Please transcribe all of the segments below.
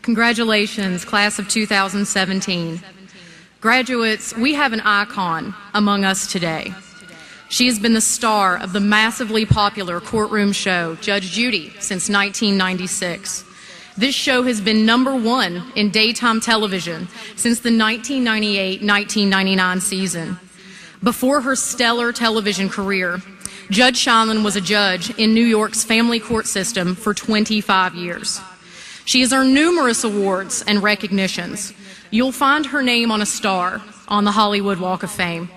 Congratulations, class of 2017. Graduates, we have an icon among us today. She has been the star of the massively popular courtroom show, Judge Judy, since 1996. This show has been #1 in daytime television since the 1998-1999 season. Before her stellar television career, Judge Sheindlin was a judge in New York's family court system for 25 years. She has earned numerous awards and recognitions. You'll find her name on a star on the Hollywood Walk of Fame.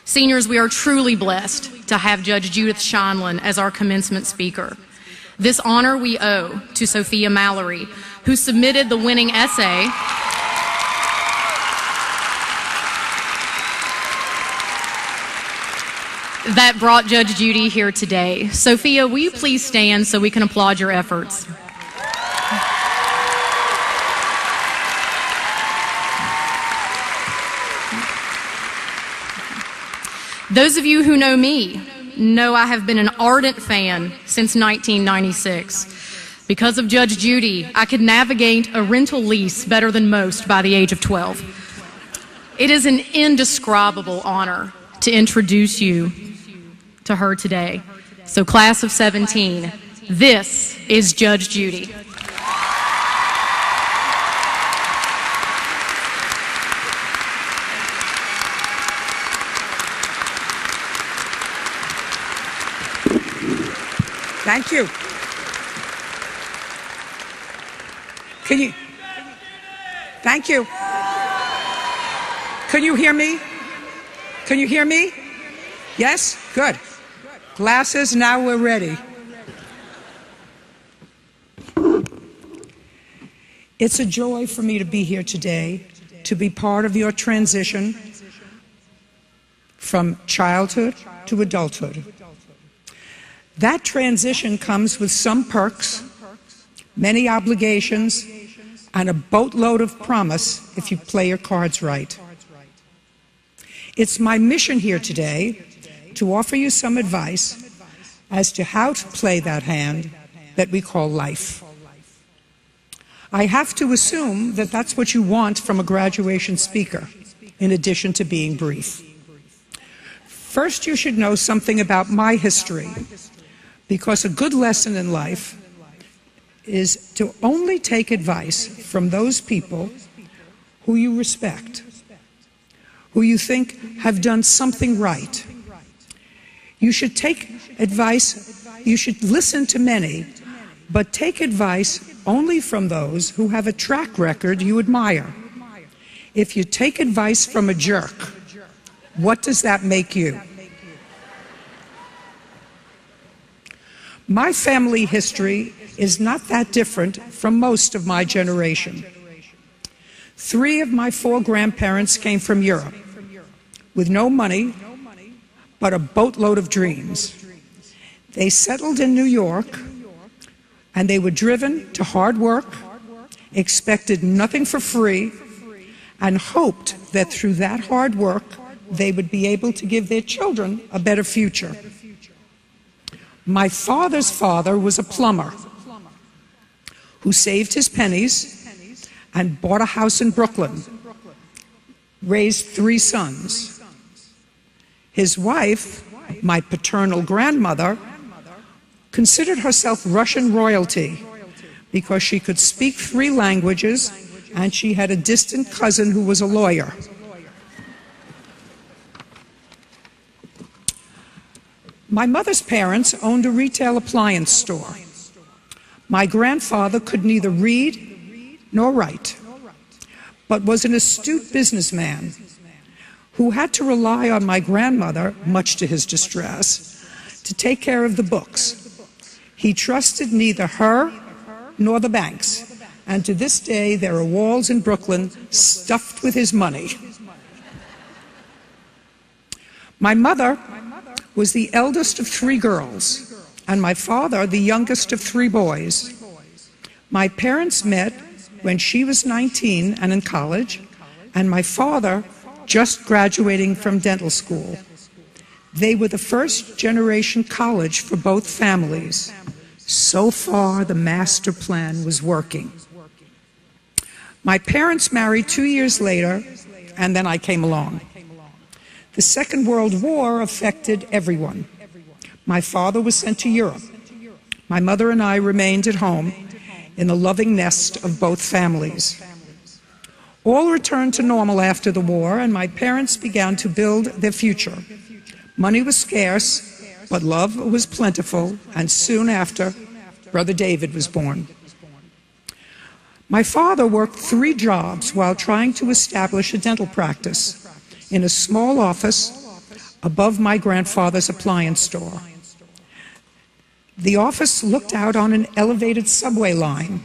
Seniors, we are truly blessed to have Judge Judith Sheindlin as our commencement speaker. This honor we owe to Sophia Mallory, who submitted the winning essay that brought Judge Judy here today. Sophia, will you please stand so we can applaud your efforts? Those of you who know me know I have been an ardent fan since 1996. Because of Judge Judy, I could navigate a rental lease better than most by the age of 12. It is an indescribable honor to introduce you to her today. So, class of 17, this is Judge Judy. Thank you. Thank you. Can you hear me? Can you hear me? Yes? Good. Glasses, now we're ready. It's a joy for me to be here today, to be part of your transition from childhood to adulthood. That transition comes with some perks, many obligations, and a boatload of promise if you play your cards right. It's my mission here today to offer you some advice as to how to play that hand that we call life. I have to assume that that's what you want from a graduation speaker, in addition to being brief. First, you should know something about my history, because a good lesson in life is to only take advice from those people who you respect, who you think have done something right. You should take advice, you should listen to many, but take advice only from those who have a track record you admire. If you take advice from a jerk, what does that make you? My family history is not that different from most of my generation. 3 of my 4 grandparents came from Europe with no money but a boatload of dreams. They settled in New York, and they were driven to hard work, expected nothing for free, and hoped that through that hard work they would be able to give their children a better future. My father's father was a plumber who saved his pennies and bought a house in Brooklyn, raised 3 sons. His wife, my paternal grandmother, considered herself Russian royalty because she could speak 3 languages and she had a distant cousin who was a lawyer. My mother's parents owned a retail appliance store. My grandfather could neither read nor write, but was an astute businessman who had to rely on my grandmother, much to his distress, to take care of the books. He trusted neither her nor the banks, and to this day there are walls in Brooklyn stuffed with his money. My mother was the eldest of 3 girls, and my father the youngest of 3 boys. My parents met when she was 19 and in college, and my father just graduating from dental school. They were the first generation college for both families. So far, the master plan was working. My parents married 2 years later, and then I came along. The Second World War affected everyone. My father was sent to Europe. My mother and I remained at home in the loving nest of both families. All returned to normal after the war, and my parents began to build their future. Money was scarce, but love was plentiful, and soon after, Brother David was born. My father worked 3 jobs while trying to establish a dental practice in a small office above my grandfather's appliance store. The office looked out on an elevated subway line,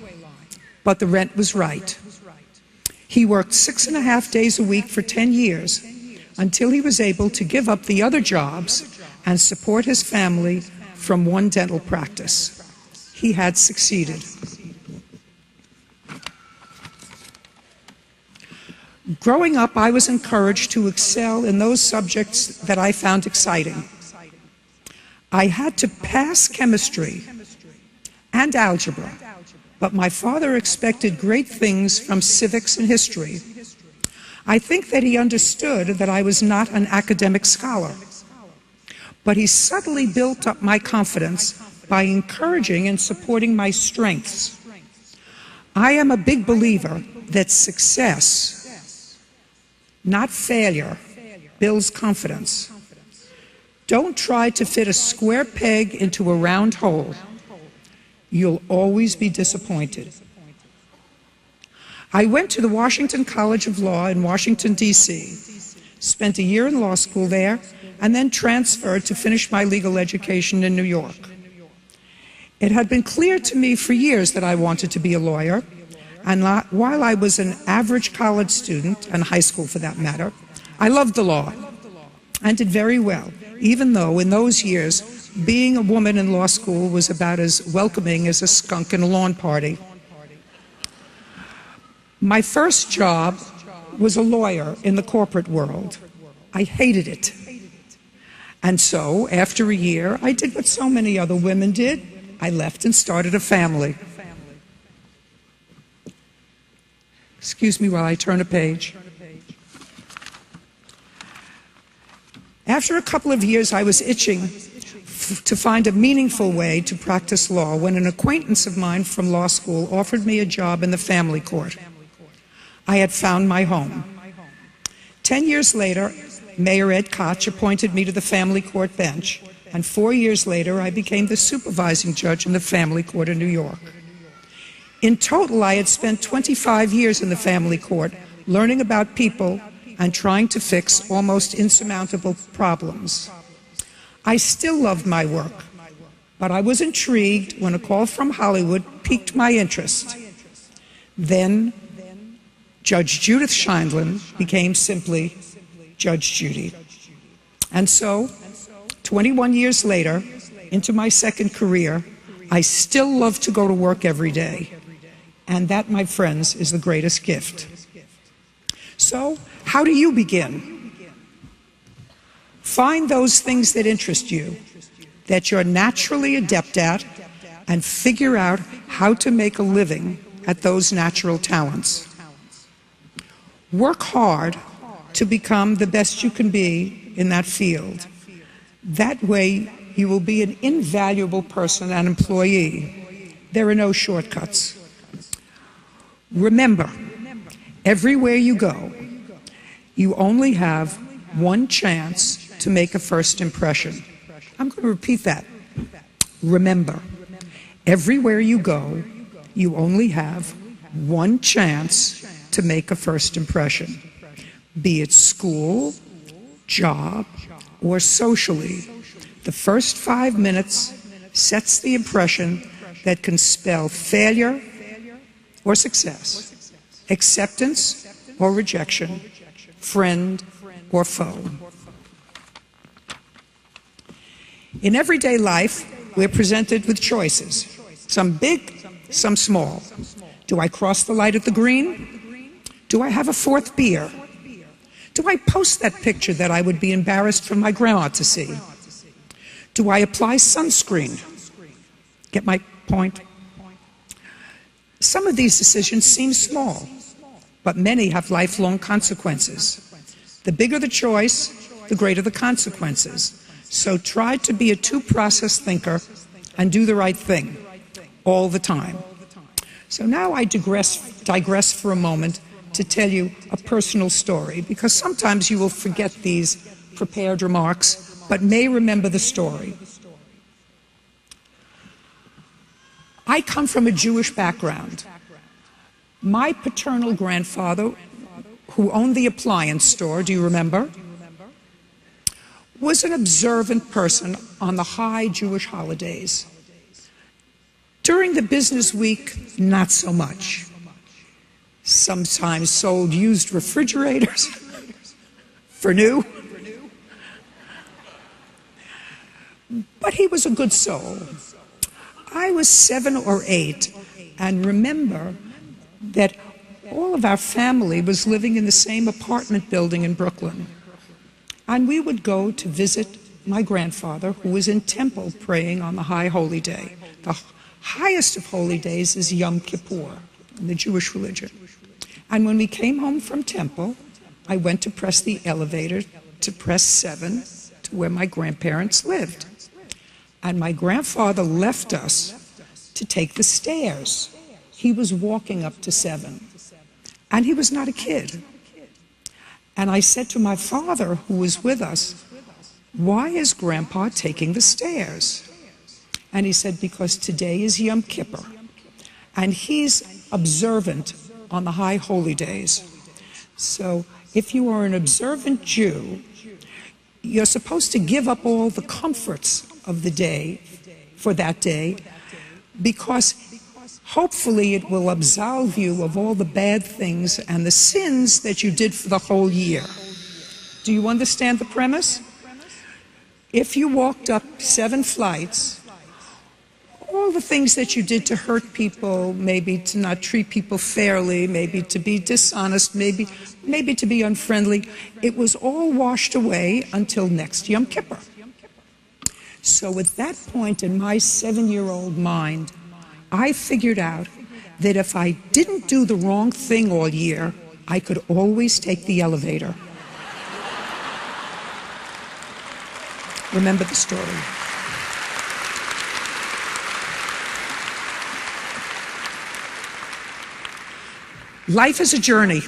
but the rent was right. He worked 6.5 days a week for 10 years until he was able to give up the other jobs and support his family from one dental practice. He had succeeded. Growing up, I was encouraged to excel in those subjects that I found exciting. I had to pass chemistry and algebra, but my father expected great things from civics and history. I think that he understood that I was not an academic scholar, but he subtly built up my confidence by encouraging and supporting my strengths. I am a big believer that success, not failure, builds confidence. Don't try to fit a square peg into a round hole. You'll always be disappointed. I went to the Washington College of Law in Washington, D.C., spent a year in law school there, and then transferred to finish my legal education in New York. It had been clear to me for years that I wanted to be a lawyer, and while I was an average college student, and high school for that matter, I loved the law and did very well, even though in those years, being a woman in law school was about as welcoming as a skunk in a lawn party. My first job was a lawyer in the corporate world. I hated it. And so, after a year, I did what so many other women did. I left and started a family. Excuse me while I turn a page. After a couple of years, I was itching to find a meaningful way to practice law when an acquaintance of mine from law school offered me a job in the family court. I had found my home. 10 years later, Mayor Ed Koch appointed me to the family court bench, and 4 years later, I became the supervising judge in the family court in New York. In total, I had spent 25 years in the family court, learning about people and trying to fix almost insurmountable problems. I still loved my work, but I was intrigued when a call from Hollywood piqued my interest. Then, Judge Judith Sheindlin became simply Judge Judy. And so, 21 years later, into my second career, I still love to go to work every day. And that, my friends, is the greatest gift. So, how do you begin? Find those things that interest you, that you're naturally adept at, and figure out how to make a living at those natural talents. Work hard to become the best you can be in that field. That way, you will be an invaluable person and employee. There are no shortcuts. Remember, everywhere you go, you only have one chance to make a first impression. I'm going to repeat that. Remember, everywhere you go, you only have one chance to make a first impression, be it school, job, or socially. The first 5 minutes sets the impression that can spell failure or success, acceptance or rejection, friend or foe. In everyday life, we're presented with choices, some big, some small. Do I cross the light at the green? Do I have a fourth beer? Do I post that picture that I would be embarrassed for my grandma to see? Do I apply sunscreen? Get my point? Some of these decisions seem small, but many have lifelong consequences. The bigger the choice, the greater the consequences. So try to be a two-process thinker and do the right thing all the time. So now I digress for a moment to tell you a personal story, because sometimes you will forget these prepared remarks, but may remember the story. I come from a Jewish background. My paternal grandfather, who owned the appliance store, do you remember, was an observant person on the high Jewish holidays. During the business week, not so much. Sometimes sold used refrigerators for new. But he was a good soul. I was 7 or 8 and remember that all of our family was living in the same apartment building in Brooklyn. And we would go to visit my grandfather, who was in temple praying on the high holy day. The highest of holy days is Yom Kippur in the Jewish religion. And when we came home from temple, I went to press the elevator to press 7 to where my grandparents lived. And my grandfather left us to take the stairs. He was walking up to 7. And he was not a kid. And I said to my father, who was with us, "Why is Grandpa taking the stairs?" And he said, "Because today is Yom Kippur, and he's observant on the high holy days. So if you are an observant Jew, you're supposed to give up all the comforts of the day for that day, because hopefully it will absolve you of all the bad things and the sins that you did for the whole year." Do you understand the premise? If you walked up 7 flights, all the things that you did to hurt people, maybe to not treat people fairly, maybe to be dishonest, maybe to be unfriendly, it was all washed away until next Yom Kippur. So at that point in my 7-year-old mind, I figured out that if I didn't do the wrong thing all year, I could always take the elevator. Remember the story. Life is a journey.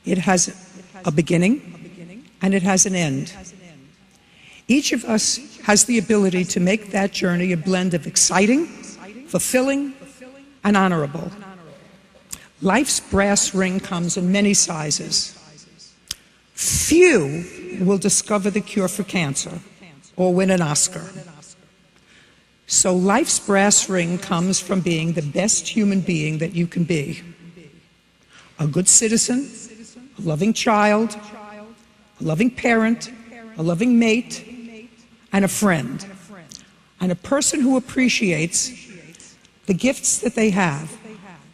It has a beginning and it has an end. Each of us has the ability to make that journey a blend of exciting, fulfilling, and honorable. Life's brass ring comes in many sizes. Few will discover the cure for cancer or win an Oscar. So life's brass ring comes from being the best human being that you can be. A good citizen, a loving child, a loving parent, a loving mate, and a friend. And a person who appreciates the gifts that they have,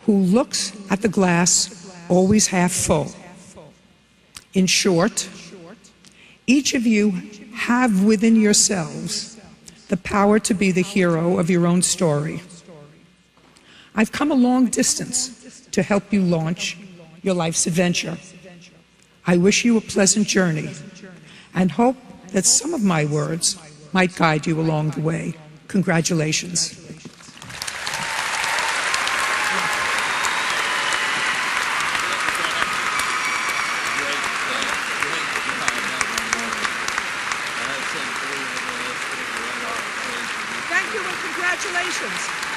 who looks at the glass always half full. In short, each of you have within yourselves the power to be the hero of your own story. I've come a long distance to help you launch your life's adventure. I wish you a pleasant journey and hope that some of my words might guide you along the way. Congratulations. Thank you and congratulations.